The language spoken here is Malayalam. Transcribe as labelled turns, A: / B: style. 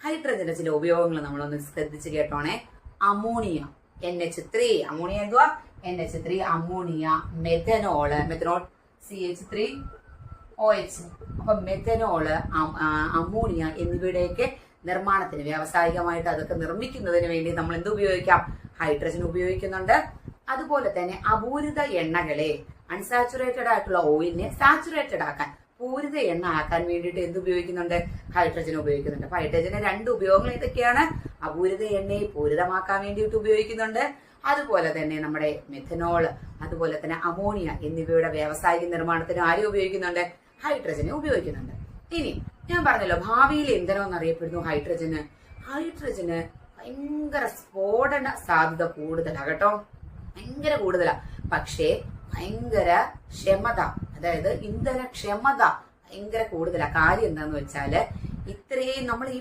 A: ഹൈഡ്രജന്റെ ചില ഉപയോഗങ്ങൾ നമ്മളൊന്ന് ശ്രദ്ധിച്ച് കേട്ടോണേ. Ammonia, NH3. അമോണിയ എന്തുവാ? NH3. Ammonia, methanol, methanol CH3OH. അപ്പൊ മെഥനോള്, അമോണിയ എന്നിവയുടെയൊക്കെ നിർമ്മാണത്തിന്, വ്യാവസായികമായിട്ട് അതൊക്കെ നിർമ്മിക്കുന്നതിന് വേണ്ടി നമ്മൾ എന്ത് ഉപയോഗിക്കാം? ഹൈഡ്രജൻ ഉപയോഗിക്കുന്നുണ്ട്. അതുപോലെ തന്നെ അപൂരിത എണ്ണകളെ, അൺസാച്ചുറേറ്റഡ് ആയിട്ടുള്ള ഓയിലിനെ സാച്ചുറേറ്റഡ് ആക്കാൻ, പൂരിത എണ്ണ ആക്കാൻ വേണ്ടിയിട്ട് എന്ത് ഉപയോഗിക്കുന്നുണ്ട്? ഹൈഡ്രജൻ ഉപയോഗിക്കുന്നുണ്ട്. അപ്പൊ ഹൈഡ്രജന് രണ്ട് ഉപയോഗങ്ങൾ ഏതൊക്കെയാണ്? അപൂരിത എണ്ണയെ പൂരിതമാക്കാൻ വേണ്ടിയിട്ട് ഉപയോഗിക്കുന്നുണ്ട്. അതുപോലെ തന്നെ നമ്മുടെ മെഥനോൾ, അതുപോലെ തന്നെ അമോണിയ എന്നിവയുടെ വ്യാവസായിക നിർമ്മാണത്തിന് ആരും ഉപയോഗിക്കുന്നുണ്ട്? ഹൈഡ്രജനെ ഉപയോഗിക്കുന്നുണ്ട്. ഇനി ഞാൻ പറഞ്ഞല്ലോ, ഭാവിയിൽ ഇന്ധനം എന്നറിയപ്പെടുന്നു ഹൈഡ്രജന്. ഹൈഡ്രജന് ഭയങ്കര സ്ഫോടന സാധ്യത കൂടുതലാ കേട്ടോ, ഭയങ്കര കൂടുതലാ. പക്ഷേ ഭയങ്കര ക്ഷമത, അതായത് ഇന്ധന ക്ഷമത ഭയങ്കര കൂടുതലാ. കാര്യം എന്താന്ന് വെച്ചാല്, ഇത്രയും നമ്മൾ ഈ